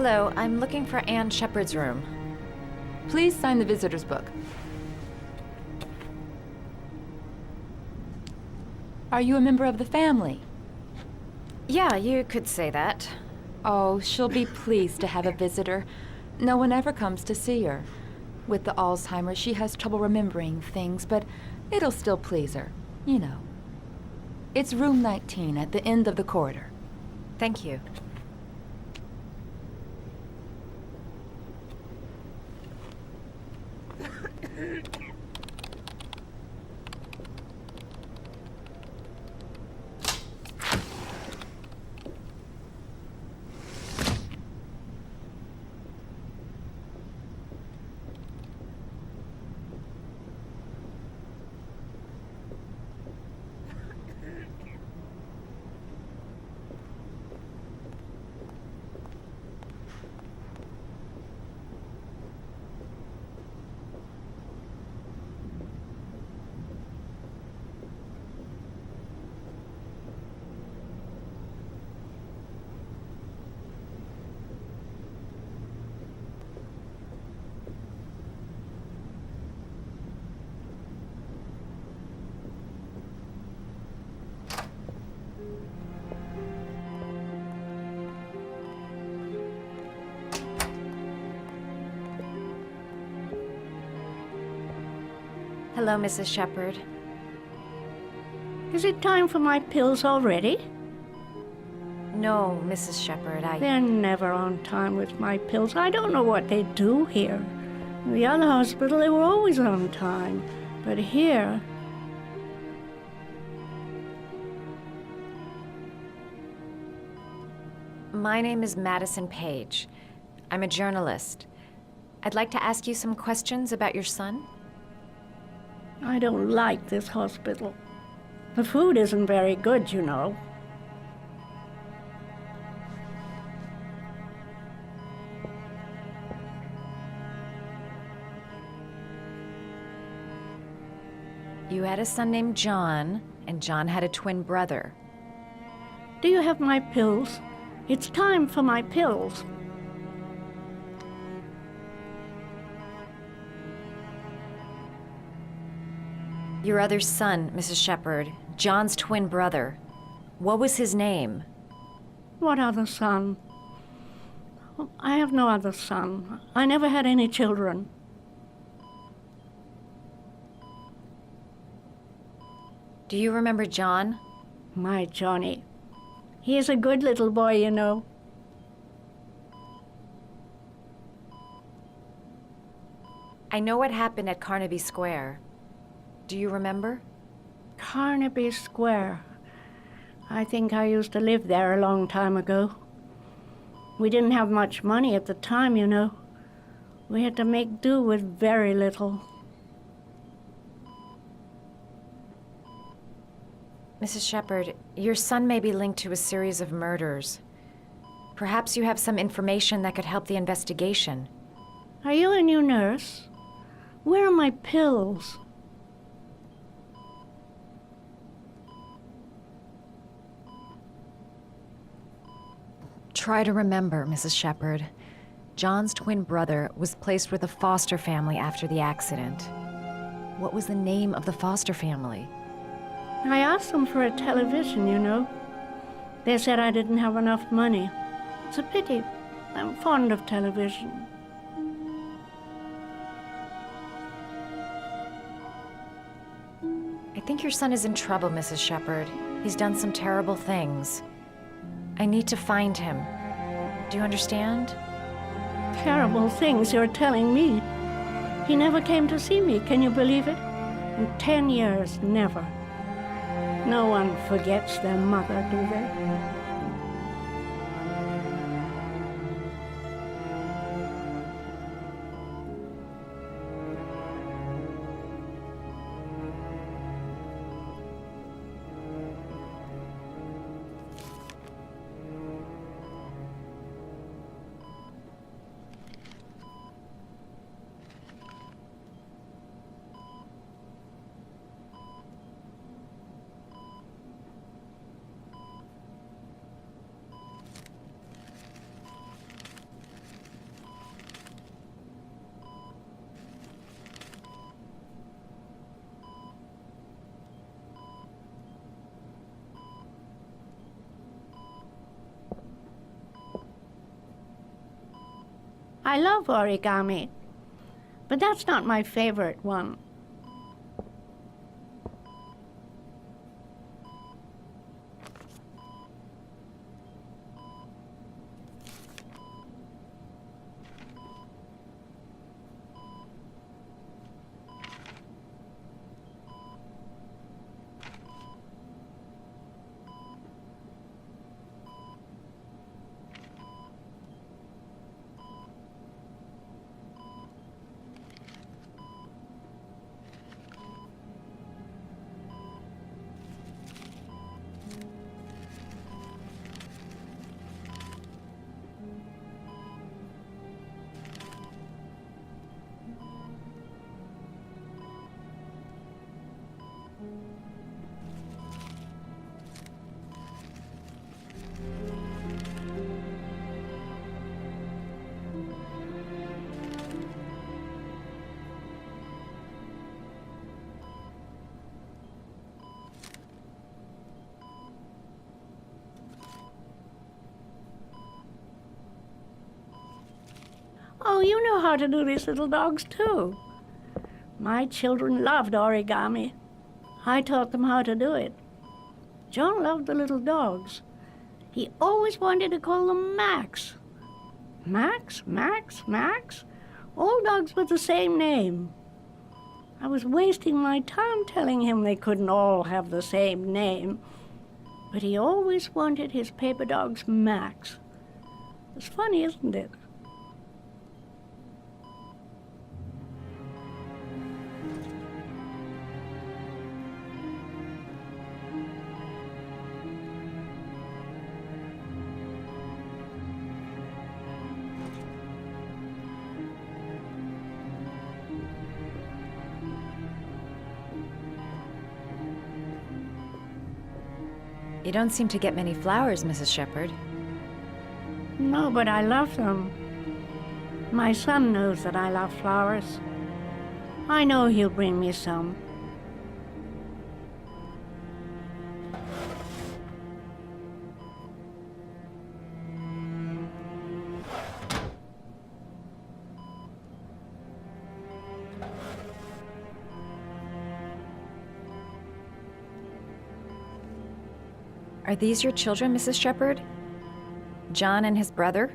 Hello, I'm looking for Anne Shepard's room. Please sign the visitor's book. Are you a member of the family? Yeah, you could say that. Oh, she'll be pleased to have a visitor. No one ever comes to see her. With the Alzheimer's, she has trouble remembering things, but it'll still please her, you know. It's room 19 at the end of the corridor. Thank you. Hello, Mrs. Shepard. Is it time for my pills already? No, Mrs. Shepard, They're never on time with my pills. I don't know what they do here. In the other hospital, they were always on time. But here... My name is Madison Page. I'm a journalist. I'd like to ask you some questions about your son. I don't like this hospital. The food isn't very good, you know. You had a son named John, and John had a twin brother. Do you have my pills? It's time for my pills. Your other son, Mrs. Shepard, John's twin brother. What was his name? What other son? I have no other son. I never had any children. Do you remember John? My Johnny. He is a good little boy, you know. I know what happened at Carnaby Square. Do you remember? Carnaby Square. I think I used to live there a long time ago. We didn't have much money at the time, you know. We had to make do with very little. Mrs. Shepard, your son may be linked to a series of murders. Perhaps you have some information that could help the investigation. Are you a new nurse? Where are my pills? Try to remember, Mrs. Shepard. John's twin brother was placed with a foster family after the accident. What was the name of the foster family? I asked them for a television, you know. They said I didn't have enough money. It's a pity. I'm fond of television. I think your son is in trouble, Mrs. Shepard. He's done some terrible things. I need to find him. Do you understand? Terrible things you're telling me. He never came to see me, can you believe it? In 10 years, never. No one forgets their mother, do they? I love origami, but that's not my favorite one. Oh, you know how to do these little dogs, too. My children loved origami. I taught them how to do it. John loved the little dogs. He always wanted to call them Max. Max, Max, Max? All dogs with the same name. I was wasting my time telling him they couldn't all have the same name. But he always wanted his paper dogs Max. It's funny, isn't it? You don't seem to get many flowers, Mrs. Shepherd. No, but I love them. My son knows that I love flowers. I know he'll bring me some. Are these your children, Mrs. Shepherd? John and his brother?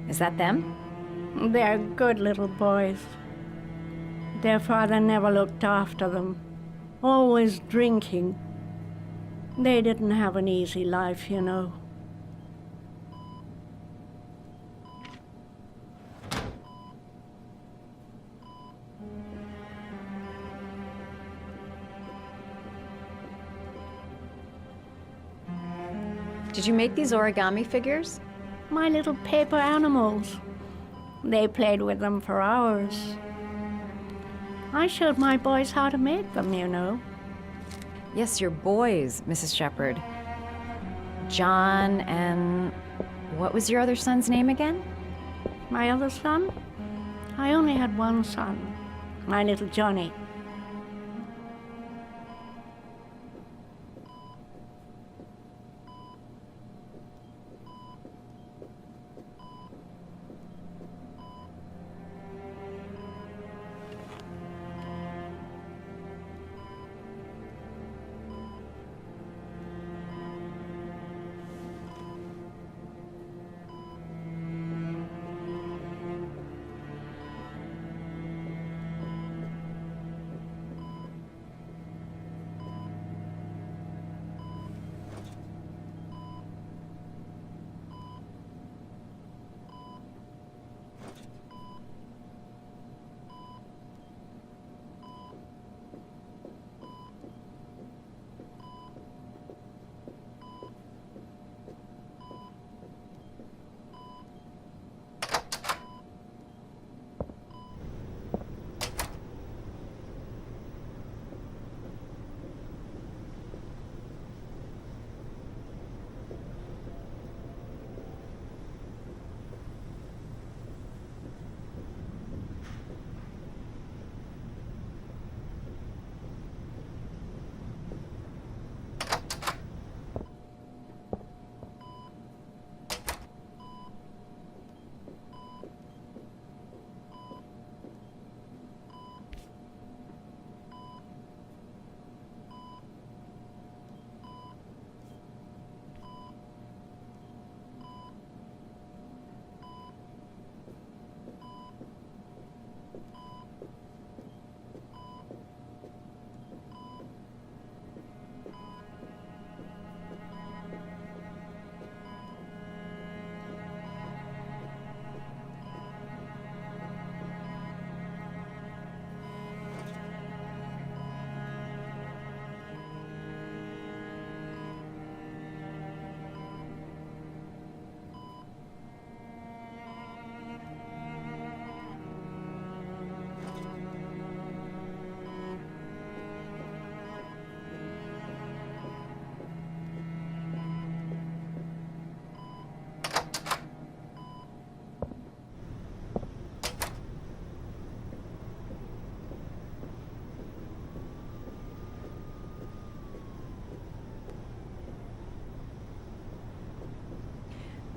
Is that them? They're good little boys. Their father never looked after them, always drinking. They didn't have an easy life, you know. Did you make these origami figures? My little paper animals. They played with them for hours. I showed my boys how to make them, you know. Yes, your boys, Mrs. Shepherd. John and... what was your other son's name again? My other son? I only had one son, my little Johnny.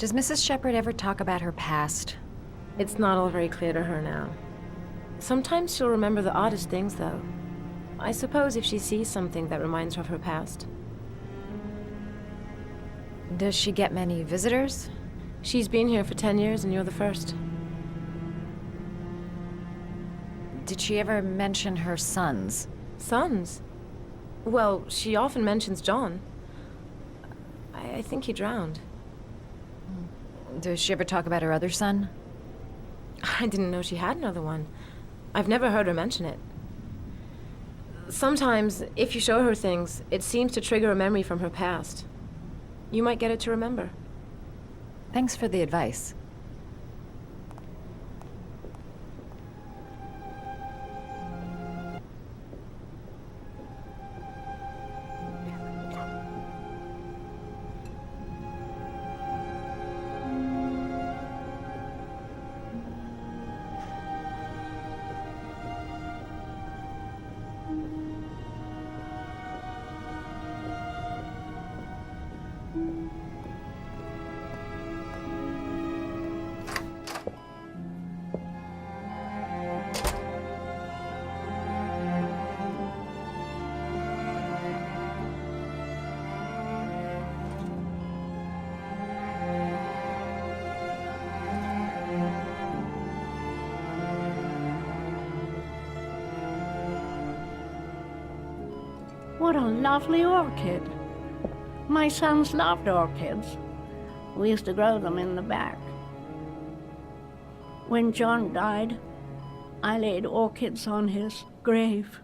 Does Mrs. Shepherd ever talk about her past? It's not all very clear to her now. Sometimes she'll remember the oddest things, though. I suppose if she sees something that reminds her of her past. Does she get many visitors? She's been here for 10 years and you're the first. Did she ever mention her sons? Sons? Well, she often mentions John. I think he drowned. Does she ever talk about her other son? I didn't know she had another one. I've never heard her mention it. Sometimes, if you show her things, it seems to trigger a memory from her past. You might get it to remember. Thanks for the advice. What a lovely orchid. My sons loved orchids. We used to grow them in the back. When John died, I laid orchids on his grave.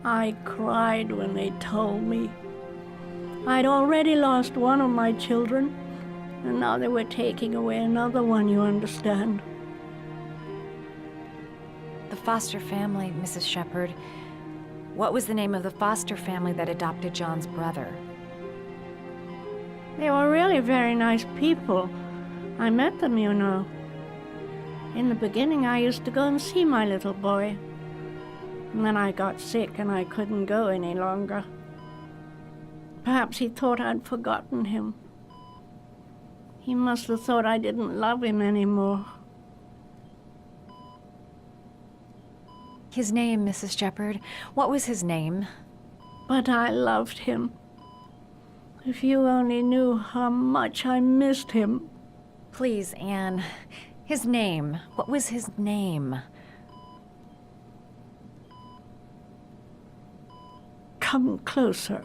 I cried when they told me. I'd already lost one of my children, and now they were taking away another one, you understand. The foster family, Mrs. Shepherd. What was the name of the foster family that adopted John's brother? They were really very nice people. I met them, you know. In the beginning, I used to go and see my little boy. And then I got sick and I couldn't go any longer. Perhaps he thought I'd forgotten him. He must have thought I didn't love him anymore. His name, Mrs. Shepherd. What was his name? But I loved him. If you only knew how much I missed him. Please, Anne. His name. What was his name? Come closer.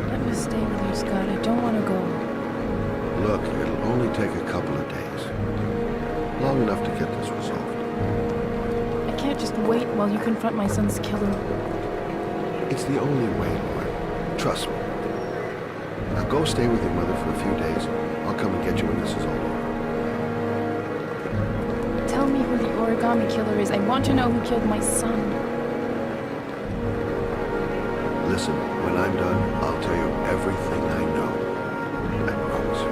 Let me stay with you, Scott. I don't want to go. Look, it'll only take a couple of days. Long enough to get this resolved. I can't just wait while you confront my son's killer. It's the only way, Lauren. Trust me. Now go stay with your mother for a few days. I'll come and get you when this is all over. Tell me who the origami killer is. I want to know who killed my son. Listen, when I'm done, I'll tell you everything I know. I promise you.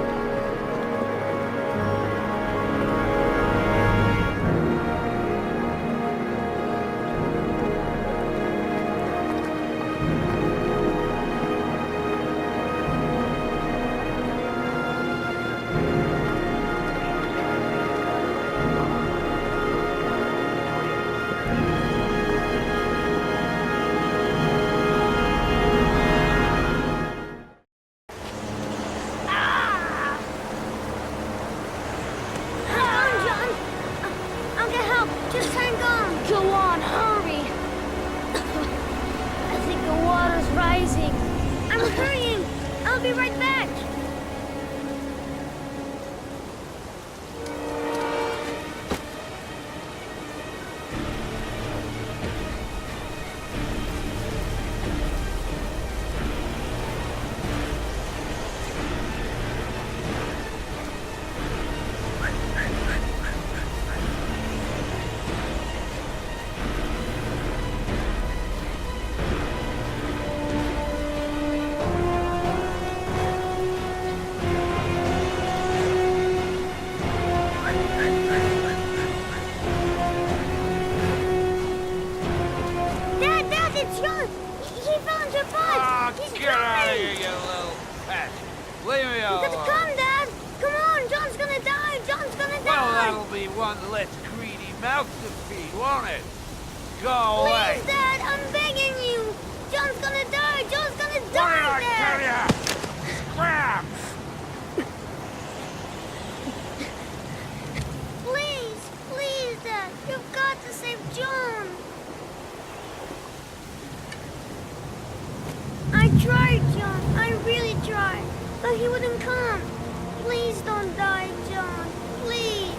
its greedy mouth to feed, won't it? Go away! Please, Dad, I'm begging you! John's gonna die! John's gonna What did die, I tell Dad! ya? Scram! Please, please, Dad, you've got to save John! I tried, John, I really tried, but he wouldn't come. Please don't die, John, please.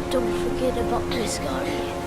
Don't forget about Asgari.